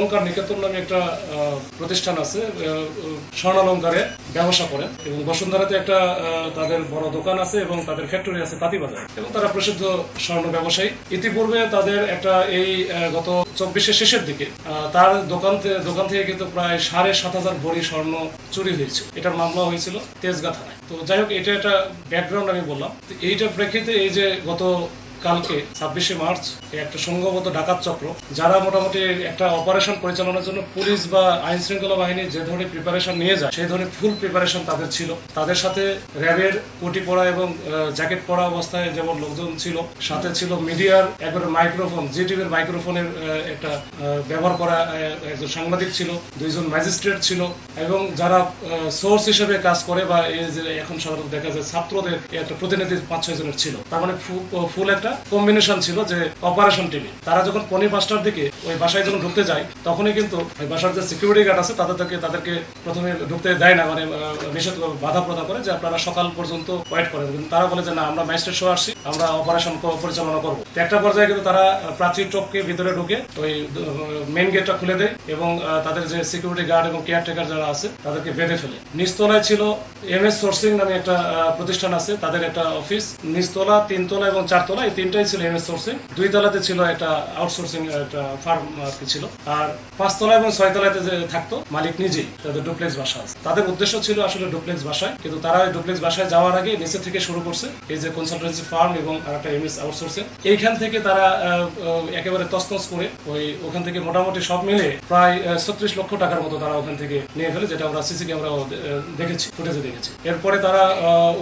অলংকার নিকেতন নামে একটা প্রতিষ্ঠান আছে, স্বর্ণালংকারে ব্যবসা করেন এবং বসুন্ধরাতে একটা তাদের বড় দোকান আছে এবং তাদের ফ্যাক্টরি আছে তাঁতিবাজার, এবং তারা প্রসিদ্ধ স্বর্ণ ব্যবসায়ী। ইতিপূর্বে তাদের একটা এই গত 24-এর শেষের দিকে তার দোকান থেকে কিন্তু প্রায় 7,500 ভরি স্বর্ণ চুরি হয়েছে। এটার মামলা হয়েছিল তেজগাঁ থানায়। তো যাই হোক, এটা একটা ব্যাকগ্রাউন্ড আমি বললাম। এইটার প্রেক্ষিতে এই যে গত কালকে 26শে মার্চ একটা সংঘবদ্ধ ডাকাত চক্র, যারা মোটামুটি একটা অপারেশন পরিচালনার জন্য পুলিশ বা আইন শৃঙ্খলা বাহিনী যে ধরনের প্রিপারেশন নিয়ে যায় সেই ধরনের ফুল প্রিপারেশন তাদের ছিল। তাদের সাথে র্যাবের কোটি পরা এবং জ্যাকেট পরা অবস্থায় যেমন লোকজন ছিল, সাথে ছিল মিডিয়ার একবারে মাইক্রোফোন, জিটিভির মাইক্রোফোনের একটা ব্যবহার করা একজন সাংবাদিক ছিল, 2জন ম্যাজিস্ট্রেট ছিল, এবং যারা সোর্স হিসেবে কাজ করে বা এই যে এখন সাধারণত দেখা যায় ছাত্রদের একটা প্রতিনিধি 5-6 জনের ছিল। তার মানে ফুল একটা কম্বিনেশন ছিল যে অপারেশন টিভি। তারা যখন 5:45টার দিকে ওই বাসায় যখন ঢুকতে যায়, তখনই কিন্তু ওই বাসার যে সিকিউরিটি গার্ড আছে তাদেরকে প্রথমে ঢুকতে দেয় না, মানে নিষেধ বাধা প্রদান করে যে আপনারা সকাল পর্যন্ত ওয়েট করেন। কিন্তু তারা বলে যে না, আমরা ম্যাজিস্ট্রেট শো আসছি, আমরা অপারেশন পরিচালনা করবো। একটা পর্যায়ে কিন্তু তারা প্রাচীর টপকে ভিতরে ঢুকে ওই মেইন গেটটা খুলে দেয় এবং তাদের যে সিকিউরিটি গার্ড এবং কেয়ারটেকার যারা আছে তাদেরকে বেঁধে ফেলে। নিচতলায় ছিল MS সোর্সিং নামে একটা প্রতিষ্ঠান আছে, তাদের একটা অফিস। নিচতলা, 3 তলা এবং 4 তলা, এই 3টাই ছিল MS সোর্সিং। 2 তলাতে ছিল একটা আউটসোর্সিং একটা ফার্ম আর কি ছিল। আর 5 তলা এবং 6 তলাতে যে থাকতো মালিক নিজেই, তাদের ডুপ্লেক্স বাসা আছে। তাদের উদ্দেশ্য ছিল আসলে ডুপ্লেক্স বাসায়, কিন্তু তারা ওই ডুপ্লেক্স বাসায় যাওয়ার আগে নিচে থেকে শুরু করছে এই যে কনসালটেন্সি ফার্ম এবং একটা MS আউটসোর্সিং। এইখান থেকে তারা একেবারে তছনছ করে ওখান থেকে মোটামুটি সব মিলে প্রায় 36 লক্ষ টাকার মতো তারা ওখান থেকে নিয়ে ফেলে, যেটা আমরা সিসি ক্যামেরা দেখেছি, ফুটেজে দেখেছি। এরপরে তারা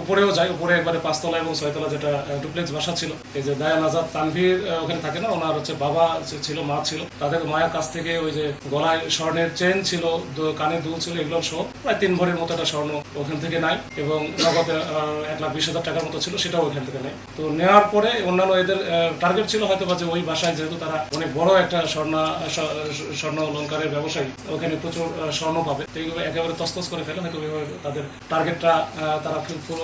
উপরেও যায়, উপরে একবারে 5 তলা এবং 6 তলা যেটা ডুপ্লেক্স বাসা ছিল, এই যে দায়ান আজাদ তানভীর ওখানে থাকে না, ওনার হচ্ছে বাবা ছিল, মা ছিল, তাদের মায়ের কাছ থেকে ওই যে গলায় স্বর্ণের চেন ছিল, কানে দুল ছিল, এগুলো সহ প্রায় 3 ভরির মতো একটা স্বর্ণ ওখান থেকে নেয় এবং নগদে 1,20,000 টাকার মতো ছিল, সেটাও ওখান থেকে নেয়। তো নেওয়ার পরে অন্যান্য এদের টার্গেট ছিল হয়তো বা যে ওই বাসায় যেহেতু তারা অনেক বড় একটা স্বর্ণ অলংকারের ব্যবসায়ী, ওখানে প্রচুর স্বর্ণ পাবে, এইভাবে একেবারে তছনছ করে ফেলে। হয়তো তাদের টার্গেটটা তারা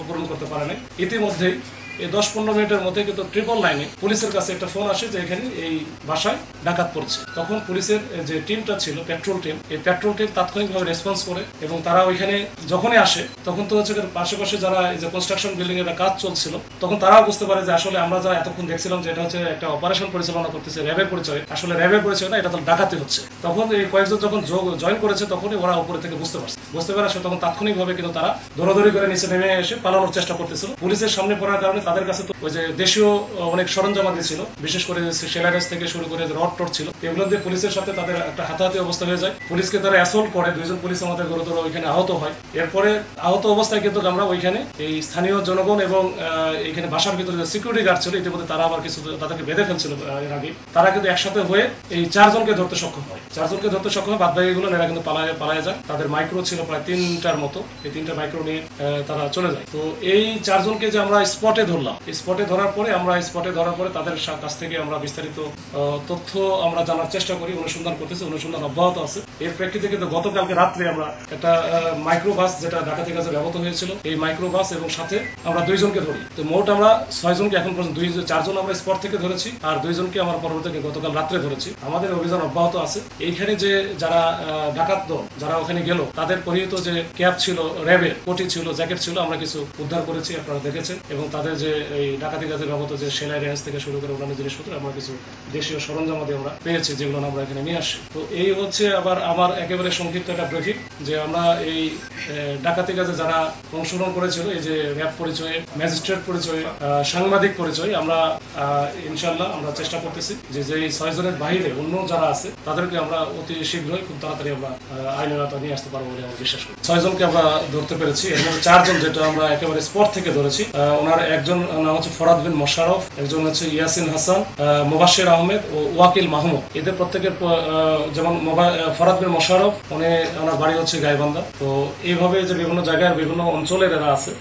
পূরণ করতে পারে নাই। ইতিমধ্যেই এই 10-15 মিনিটের মধ্যে কিন্তু 999 পুলিশের কাছে একটা ফোন আসে যে এখানে এই বাসায় ডাকাত পড়ছে। তখন পুলিশের যে টিমটা ছিল, পেট্রোল টিম, এই পেট্রোল টিম তাৎক্ষণিকভাবে রেসপন্স করে এবং তারা ওইখানে যখনই আসে তখন তো হচ্ছে পাশে যারা এই যে কনস্ট্রাকশন বিল্ডিং এর কাজ চলছিল, তখন তারাও বুঝতে পারে যে আসলে আমরা যা এতক্ষণ দেখছিলাম যে এটা হচ্ছে একটা অপারেশন পরিচালনা করতেছে র্যাবের পরিচয়, আসলে র্যাবের পরিচয় না, এটা তো ডাকাতি হচ্ছে। তখন এই কয়েকজন যখন জয়েন করেছে তখনই ওরা উপরে থেকে বুঝতে পারে আসলে তখন তাৎক্ষণিকভাবে কিন্তু তারা দৌড়াদৌড়ি করে নিচে নেমে এসে পালানোর চেষ্টা করতেছিল। পুলিশের সামনে পড়ার কারণে তাদের কাছে তো ওই যে দেশীয় অনেক সরঞ্জামাদি ছিল, বিশেষ করে সেলারেস থেকে শুরু করে রড টড ছিল, এগুলো দিয়ে পুলিশের সাথে তাদের একটা হাতাহাতি অবস্থা হয়ে যায়। পুলিশকে তারা অ্যাসল্ট করে, 2জন পুলিশ আমাদের গুরুতর ওইখানে আহত হয়। এরপরে আহত অবস্থায় কিন্তু আমরা ওইখানে এই স্থানীয় জনগণ এবং এখানে বাসার ভিতরে যে সিকিউরিটি গার্ড ছিল, ইতিমধ্যে তারা আবার কিছু তাদেরকে বেঁধে ফেলছিল এর আগে, তারা কিন্তু একসাথে হয়ে এই 4 জনকে ধরতে সক্ষম হয়। 4 জনকে ধরতে সক্ষম হয়, বাদ বাকিগুলো এরা কিন্তু পালায় যায়। তাদের মাইক্রো ছিল প্রায় 3টার মতো, এই 3টা মাইক্রো নিয়ে তারা চলে যায়। তো এই 4 জনকে যে আমরা স্পটে ধরলাম, স্পটে ধরার পরে তাদের কাছ থেকে আমরা বিস্তারিত তথ্য আমরা জানার চেষ্টা করি, অনুসন্ধান করতেছি, অনুসন্ধান অব্যাহত আছে। এর প্রেক্ষিতে কিন্তু গতকালকে রাত্রে আমরা একটা মাইক্রোবাস যেটা ডাকাতি কাজে ব্যবহৃত হয়েছিল, এই মাইক্রোবাস এবং সাথে আমরা 2 জনকে ধরি। তো মোট আমরা 6 জনকে এখন পর্যন্ত 4 জন আমরা স্পট থেকে ধরেছি আর 2 জনকে আমরা পরবর্তীতে গতকাল রাত্রে ধরেছি। আমাদের অভিযান অব্যাহত আছে। এইখানে যে যারা ডাকাত দল যারা ওখানে গেল, তাদের পরিহিত যে ক্যাপ ছিল, র্যাবের কোটি ছিল, জ্যাকেট ছিল, আমরা কিছু উদ্ধার করেছি, আপনারা দেখেছেন। এবং তাদের যে এই ডাকাতি কাজে ব্যবহৃত যে সেলাই রেঞ্জ থেকে শুরু করে অন্যান্য জিনিসপত্র আমরা কিছু দেশীয় সরঞ্জামাদি আমরা পেয়েছি, যেগুলো আমরা এখানে নিয়ে আসি। তো এই হচ্ছে আবার আমার একেবারে সংক্ষিপ্ত একটা ব্রিফিং যে আমরা এই ডাকাতি কাজে যারা অংশগ্রহণ করেছিল, এই যে র্যাব পরিচয়ে, ম্যাজিস্ট্রেট পরিচয়ে, সাংবাদিক পরিচয়ে, আমরা ইনশাল্লাহ আমরা চেষ্টা করতেছি যে 6 জনের বাইরে অন্য যারা আছে তাদেরকে আমরা অতি শীঘ্রই খুব তাড়াতাড়ি আমরা আইনের আওতায় নিয়ে আসতে পারবো বলে আমরা বিশ্বাস করি। 6 জনকে আমরা ধরতে পেরেছি, এর মধ্যে 4 জন যেটা আমরা একেবারে স্পট থেকে ধরেছি। ওনার একজন নাম হচ্ছে ফরাদ বিন মোশাররফ, একজন হচ্ছে ইয়াসিন হাসান, মুবাশশির আহমেদ ও ওয়াকিল মাহমুদ। এদের প্রত্যেকের যেমন ফরাদ বিন মোশাররফ, ওনার বাড়ি হচ্ছে গাইবান্ধা। তো এইভাবে যে বিভিন্ন জায়গায় বিভিন্ন অঞ্চলের এরা আছে।